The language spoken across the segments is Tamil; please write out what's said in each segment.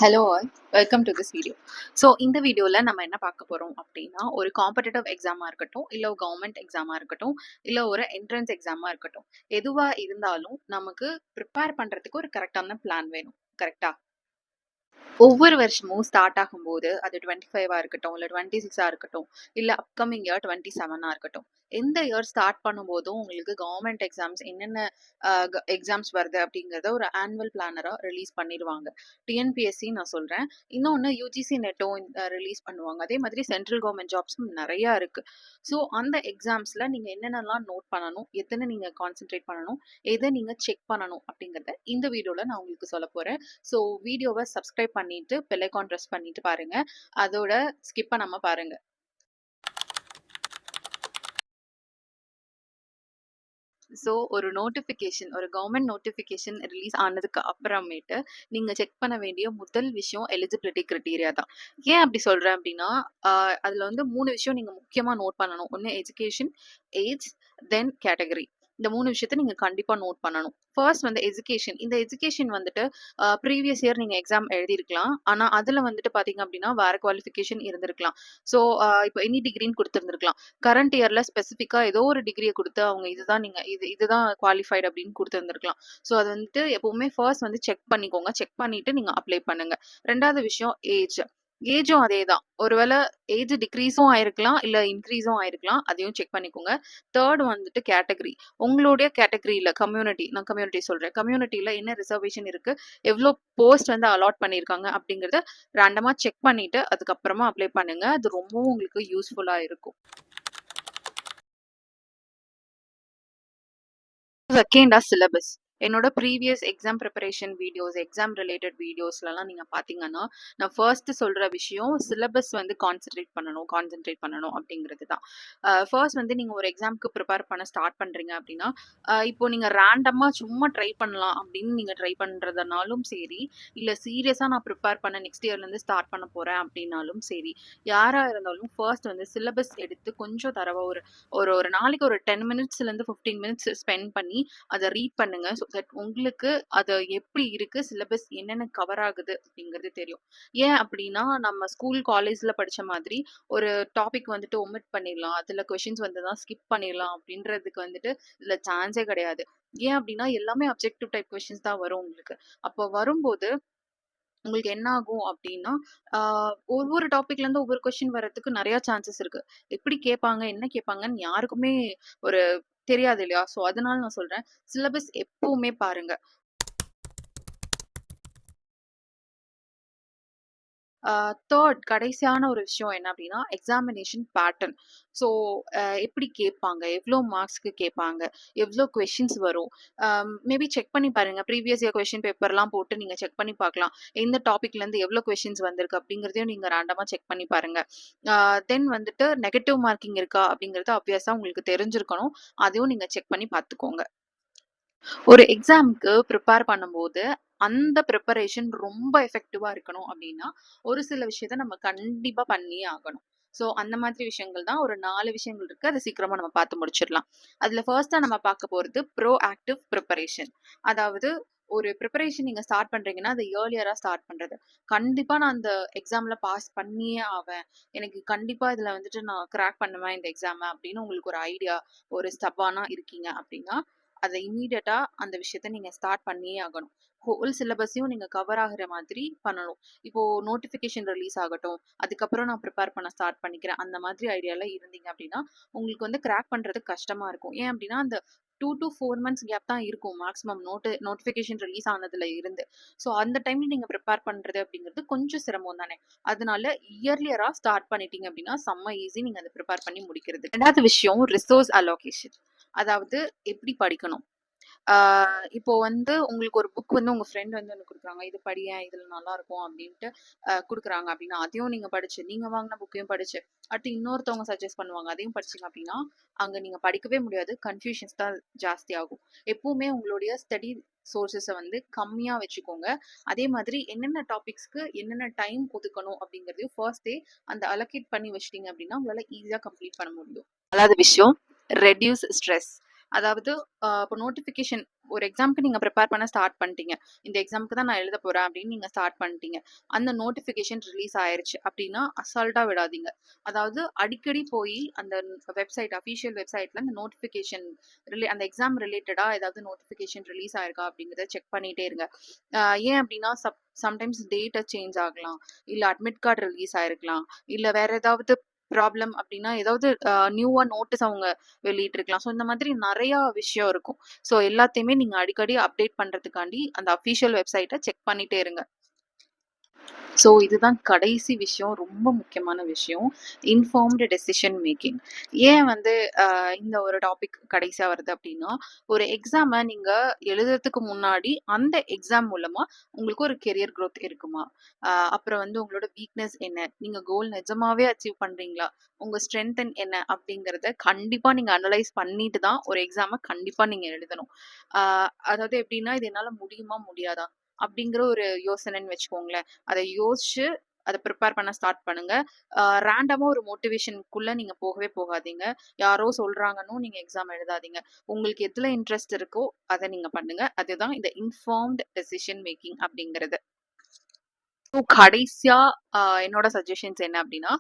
Hello all, welcome to this video. So இந்த வீடியோவில் நம்ம என்ன பார்க்க போகிறோம் அப்படின்னா, ஒரு காம்படிட்டிவ் எக்ஸாமாக இருக்கட்டும், இல்லை ஒரு கவர்மெண்ட் எக்ஸாமாக இருக்கட்டும், இல்லை ஒரு என்ட்ரன்ஸ் எக்ஸாமாக இருக்கட்டும், எதுவாக இருந்தாலும் நமக்கு ப்ரிப்பேர் பண்ணுறதுக்கு ஒரு கரெக்டான பிளான் வேணும். கரெக்டா? ஒவ்வொரு வருஷமும் ஸ்டார்ட் ஆகும்போது அது 25 இருக்கட்டும், இல்லை 26 இருக்கட்டும், இல்லை அப்கமிங் இயர் 27 இருக்கட்டும், எந்த இயர் ஸ்டார்ட் பண்ணும்போதும் உங்களுக்கு கவர்மெண்ட் எக்ஸாம்ஸ் என்னென்ன எக்ஸாம்ஸ் வருது அப்படிங்கிறத ஒரு ஆனுவல் பிளானராக ரிலீஸ் பண்ணிடுவாங்க. டிஎன்பிஎஸ்சி நான் சொல்கிறேன். இன்னொன்று யூஜிசி நெட்டும் ரிலீஸ் பண்ணுவாங்க. அதே மாதிரி சென்ட்ரல் கவர்மெண்ட் ஜாப்ஸும் நிறையா இருக்குது. ஸோ அந்த எக்ஸாம்ஸில் நீங்கள் என்னென்னலாம் நோட் பண்ணணும், எத்தனை நீங்கள் கான்சென்ட்ரேட் பண்ணணும், எதை நீங்கள் செக் பண்ணணும் அப்படிங்கிறத இந்த வீடியோவில் நான் உங்களுக்கு சொல்ல போகிறேன். ஸோ வீடியோவை சப்ஸ்கிரைப் பண்ணிட்டு பெல் ஐகான் ப்ரெஸ் பண்ணிட்டு பாருங்க. அதோட ஸ்கிப் பண்ணாம பாருங்க. ஸோ ஒரு நோட்டிஃபிகேஷன், ஒரு கவர்மெண்ட் நோட்டிஃபிகேஷன் ரிலீஸ் ஆனதுக்கு அப்புறமேட்டு நீங்கள் செக் பண்ண வேண்டிய முதல் விஷயம் எலிஜிபிலிட்டி கிரைட்டீரியா தான். ஏன் அப்படி சொல்கிறேன் அப்படின்னா, அதில் வந்து 3 விஷயம் நீங்கள் முக்கியமாக நோட் பண்ணணும். ஒன்று எஜுகேஷன், ஏஜ், தென் கேட்டகரி. இந்த 3 விஷயத்த நீங்க கண்டிப்பா நோட் பண்ணணும். ஃபர்ஸ்ட் வந்து எஜுகேஷன். இந்த எஜுகேஷன் வந்துட்டு ப்ரீவியஸ் இயர் நீங்க எக்ஸாம் எழுதியிருக்கலாம். ஆனா அதுல வந்துட்டு பாத்தீங்க அப்படின்னா வேற குவாலிஃபிகேஷன் இருந்திருக்கலாம். ஸோ இப்போ எனி டிகிரின்னு குடுத்திருந்திருக்கலாம். கரண்ட் இயர்ல ஸ்பெசிஃபிக்கா ஏதோ ஒரு டிகிரிய குடுத்து அவங்க இதுதான் நீங்க இதுதான் குவாலிஃபைட் அப்படின்னு குடுத்திருந்திருக்கலாம். ஸோ அது வந்துட்டு எப்பவுமே ஃபர்ஸ்ட் வந்து செக் பண்ணிக்கோங்க. செக் பண்ணிட்டு நீங்க அப்ளை பண்ணுங்க. 2வது விஷயம் ஏஜ். ஏஜும் அதேதான். ஒருவேளை ஏஜ் டிக்ரீஸும் ஆயிருக்கலாம், இல்ல இன்க்ரீஸும் ஆயிருக்கலாம். அதையும் செக் பண்ணிக்கோங்க. 3 வந்துட்டு கேட்டகரி. உங்களுடைய கேட்டகரியில நான் கம்யூனிட்டி சொல்றேன். கம்யூனிட்டில என்ன ரிசர்வேஷன் இருக்கு, எவ்வளோ போஸ்ட் வந்து அலாட் பண்ணியிருக்காங்க அப்படிங்கிறத ரேண்டமா செக் பண்ணிட்டு அதுக்கப்புறமா அப்ளை பண்ணுங்க. அது ரொம்பவும் உங்களுக்கு யூஸ்ஃபுல்லா இருக்கும். செகண்டா சிலபஸ். என்னோட previous exam preparation videos, exam related வீடியோஸ்லலாம் நீங்க பார்த்தீங்கன்னா, நான் ஃபர்ஸ்ட் சொல்ற விஷயம் சிலபஸ் வந்து கான்சன்ட்ரேட் பண்ணணும் அப்படிங்கிறது தான். ஃபர்ஸ்ட் வந்து நீங்க ஒரு எக்ஸாம்க்கு ப்ரிப்பேர் பண்ண ஸ்டார்ட் பண்றீங்க அப்படின்னா, இப்போ நீங்க ரேண்டமா சும்மா ட்ரை பண்ணலாம் அப்படின்னு நீங்க ட்ரை பண்றதுனாலும் சரி, இல்ல சீரியஸா நான் ப்ரிப்பேர் பண்ண நெக்ஸ்ட் இயர்லேருந்து ஸ்டார்ட் பண்ண போறேன் அப்படின்னாலும் சரி, யாரா இருந்தாலும் ஃபர்ஸ்ட் வந்து சிலபஸ் எடுத்து கொஞ்சம் தரவா ஒரு ஒரு ஒரு நாளைக்கு ஒரு 10 மினிட்ஸ்லேருந்து 15 மினிட்ஸ் ஸ்பெண்ட் பண்ணி அதை ரீட் பண்ணுங்க. ஸோ தட் உங்களுக்கு அது எப்படி இருக்கு, சிலபஸ் என்னென்ன கவர் ஆகுது அப்படிங்கிறது தெரியும். ஏன் அப்படின்னா நம்ம ஸ்கூல் காலேஜ்ல படிச்ச மாதிரி ஒரு டாபிக் வந்துட்டு ஒமிட் பண்ணிடலாம், அதுல கொஷின்ஸ் வந்து தான் ஸ்கிப் பண்ணிடலாம் அப்படின்றதுக்கு வந்துட்டு இதுல சான்ஸே கிடையாது. ஏன் அப்படின்னா எல்லாமே அப்ஜெக்டிவ் டைப் கொஷின்ஸ் தான் வரும் உங்களுக்கு. அப்போ வரும்போது உங்களுக்கு என்ன ஆகும் அப்படின்னா, ஒவ்வொரு டாபிக்ல இருந்து ஒவ்வொரு கொஸ்டின் வர்றதுக்கு நிறைய சான்சஸ் இருக்கு. எப்படி கேட்பாங்க, என்ன கேட்பாங்கன்னு யாருக்குமே ஒரு தெரியாது இல்லையா? ஸோ அதனால நான் சொல்றேன், சிலபஸ் எப்பவுமே பாருங்க. கடைசியான ஒரு விஷயம் என்ன அப்படின்னா, எக்ஸாமினேஷன் பேட்டர்ன். ஸோ எப்படி கேட்பாங்க, எவ்வளோ மார்க்ஸ்க்கு கேட்பாங்க, எவ்வளோ கொஷின்ஸ் வரும், மேபி செக் பண்ணி பாருங்க. ப்ரீவியஸ் இயர் கொஷின் பேப்பர்லாம் போட்டு நீங்க செக் பண்ணி பார்க்கலாம். எந்த டாபிக்ல இருந்து எவ்வளோ கொஷின்ஸ் வந்திருக்கு அப்படிங்கிறதையும் நீங்க ரேண்டமா செக் பண்ணி பாருங்க. தென் வந்துட்டு நெகட்டிவ் மார்க்கிங் இருக்கா அப்படிங்கிறது ஆப்வியஸா உங்களுக்கு தெரிஞ்சிருக்கணும். அதையும் நீங்க செக் பண்ணி பார்த்துக்கோங்க. ஒரு எக்ஸாம்க்கு ப்ரிப்பேர் பண்ணும்போது அந்த ப்ரிப்பரேஷன் ரொம்ப எஃபெக்டிவா இருக்கணும் அப்படின்னா ஒரு சில விஷயத்த நம்ம கண்டிப்பா பண்ணியே ஆகணும். ஸோ அந்த மாதிரி விஷயங்கள் தான் ஒரு 4 விஷயங்கள் இருக்கு. அதை சீக்கிரமா நம்ம பார்த்து முடிச்சிடலாம். அதுல ஃபர்ஸ்டா நம்ம பார்க்க போறது ப்ரோ ஆக்டிவ் ப்ரிப்பரேஷன். அதாவது ஒரு ப்ரிப்பரேஷன் நீங்க ஸ்டார்ட் பண்றீங்கன்னா அதை ஏர்லியரா ஸ்டார்ட் பண்றது. கண்டிப்பா நான் அந்த எக்ஸாம்ல பாஸ் பண்ணியே ஆவேன், எனக்கு கண்டிப்பா இதுல வந்துட்டு நான் கிராக் பண்ணுவேன் இந்த எக்ஸாம் அப்படின்னு உங்களுக்கு ஒரு ஐடியா, ஒரு ஸ்டப்பானா இருக்கீங்க அப்படின்னா அதை இம்மீடியட்டா அந்த விஷயத்த நீங்க ஸ்டார்ட் பண்ணியே ஆகணும். ஹோல் சிலபஸையும் நீங்க கவர் ஆகுற மாதிரி பண்ணணும். இப்போ நோட்டிஃபிகேஷன் ரிலீஸ் ஆகட்டும், அதுக்கப்புறம் நான் ப்ரிப்பேர் பண்ண ஸ்டார்ட் பண்ணிக்கிறேன், அந்த மாதிரி ஐடியால இருந்தீங்க அப்படின்னா உங்களுக்கு வந்து கிராக் பண்றது கஷ்டமா இருக்கும். ஏன் அப்படின்னா அந்த 2 to 4 months கேப் தான் இருக்கும் மேக்ஸிமம் நோட்டிஃபிகேஷன் ரிலீஸ் ஆனதுல இருந்து. ஸோ அந்த டைம்ல நீங்க ப்ரிப்பேர் பண்றது அப்படிங்கிறது கொஞ்சம் சிரமம் தானே. அதனால இயர்லியரா ஸ்டார்ட் பண்ணிட்டீங்க அப்படின்னா செம்ம ஈஸி நீங்க அதை ப்ரிப்பேர் பண்ணி முடிக்கிறது. 2வது விஷயம் ரிசோர்ஸ் அலோகேஷன். அதாவது எப்படி படிக்கணும். இப்போ வந்து உங்களுக்கு ஒரு புக் வந்து உங்க ஃப்ரெண்ட் வந்து ஒண்ணு குடுக்குறாங்க. இது படியேன், இதுல நல்லா இருக்கும் அப்படின்ட்டு குடுக்குறாங்க அப்படின்னா, அதையும் நீங்க படிச்சு, நீங்க வாங்குன புக்கையும் படிச்சு, அடுத்து இன்னொருத்தவங்க சஜெஸ்ட் பண்ணுவாங்க. அதையும் படிச்சீங்க அப்படின்னா, அங்க நீங்க படிக்கவே முடியாது. கன்ஃப்யூஷன்ஸ் தான் ஜாஸ்தி ஆகும். எப்பவுமே உங்களுடைய ஸ்டடி சோர்சஸ வந்து கம்மியா வச்சுக்கோங்க. அதே மாதிரி என்னென்ன டாபிக்ஸ்க்கு என்னென்ன டைம் ஒதுக்கணும் அப்படிங்கிறதையும் ஃபர்ஸ்ட்டே அந்த அலோகேட் பண்ணி வச்சுட்டீங்க அப்படின்னா, உங்களால ஈஸியா கம்ப்ளீட் பண்ண முடியும். 4வது விஷயம் ரெட்யூஸ் ஸ்ட்ரெஸ். அதாவது இப்போ நோட்டிஃபிகேஷன் ஒரு எக்ஸாம்க்கு நீங்க ப்ரிப்பேர் பண்ண ஸ்டார்ட் பண்ணிட்டீங்க. இந்த எக்ஸாம்க்கு தான் நான் எழுத போறேன் அப்படின்னு நீங்க ஸ்டார்ட் பண்ணிட்டீங்க. அந்த நோட்டிஃபிகேஷன் ரிலீஸ் ஆயிருச்சு அப்படின்னா அசால்ட்டா விடாதீங்க. அதாவது அடிக்கடி போய் அந்த வெப்சைட் அஃபிஷியல் வெப்சைட்ல அந்த நோட்டிஃபிகேஷன் அந்த எக்ஸாம் ரிலேட்டடா ஏதாவது நோட்டிஃபிகேஷன் ரிலீஸ் ஆயிருக்கா அப்படிங்கிறத செக் பண்ணிட்டே இருங்க. ஏன் அப்படின்னா சம்டைம்ஸ் டேட்டா சேஞ்ச் ஆகலாம். இல்ல அட்மிட் கார்டு ரிலீஸ் ஆயிருக்கலாம். இல்ல வேற ஏதாவது ப்ராப்ளம் அப்படின்னா ஏதாவது நியூவா நோட்டீஸ் அவங்க வெளியிட்டிருக்கலாம். ஸோ இந்த மாதிரி நெறையா விஷயம் இருக்கும். ஸோ எல்லாத்தையுமே நீங்க அடிக்கடி அப்டேட் பண்றதுக்காண்டி அந்த அஃபிஷியல் வெப்சைட்ட செக் பண்ணிட்டே இருங்க. ஸோ இதுதான் கடைசி விஷயம். ரொம்ப முக்கியமான விஷயம். Informed decision making. ஏன் வந்து இந்த ஒரு டாபிக் கடைசியா வருது அப்படின்னா, ஒரு எக்ஸாம நீங்க எழுதுறதுக்கு முன்னாடி அந்த எக்ஸாம் மூலமா உங்களுக்கு ஒரு கெரியர் குரோத் இருக்குமா? அப்புறம் வந்து உங்களோட வீக்னஸ் என்ன? நீங்க கோல் நிஜமாவே அச்சீவ் பண்றீங்களா? உங்க ஸ்ட்ரென்த் என்ன? அப்படிங்கிறத கண்டிப்பா நீங்க அனலைஸ் பண்ணிட்டு தான் ஒரு எக்ஸாம கண்டிப்பா நீங்க எழுதணும். ஆ அதாவது எப்படின்னா, இது என்னால முடியுமா? முடியாதா? அப்படிங்கிற ஒரு யோசனைன்னு வச்சுக்கோங்களேன். அத யோசிச்சு அத ப்ரிப்பேர் பண்ண ஸ்டார்ட் பண்ணுங்க. ரேண்டமா ஒரு மோட்டிவேஷனுக்குள்ள நீங்க போகவே போகாதீங்க. யாரோ சொல்றாங்கன்னும் நீங்க எக்ஸாம் எழுதாதீங்க. உங்களுக்கு எதுல இன்ட்ரெஸ்ட் இருக்கோ அத நீங்க பண்ணுங்க. அதுதான் இந்த இன்ஃபார்ம்ட் டெசிஷன் மேக்கிங் அப்படிங்கிறது. ஸோ கடைசியா என்னோட சஜஷன்ஸ் என்ன அப்படின்னா,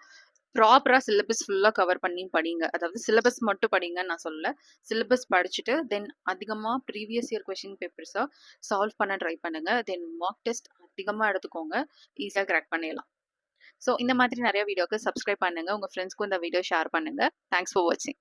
ப்ராப்பரா சிலபஸ் ஃபுல்லா கவர் பண்ணி படிங்க. அதாவது சிலபஸ் மட்டும் படிங்கன்னு நான் சொல்லல. சிலபஸ் படிச்சுட்டு, தென் அதிகமா previous year question papers solve பண்ண ட்ரை பண்ணுங்க. தென் மார்க் டெஸ்ட் அதிகமா எடுத்துக்கோங்க. ஈஸியா கிராக் பண்ணிடலாம். ஸோ இந்த மாதிரி நெறைய வீடியோக்கு சப்ஸ்கிரைப் பண்ணுங்க. உங்க ஃப்ரெண்ட்ஸ்க்கும் இந்த வீடியோ ஷேர் பண்ணுங்க. தேங்க்ஸ் ஃபார் வாட்சிங்.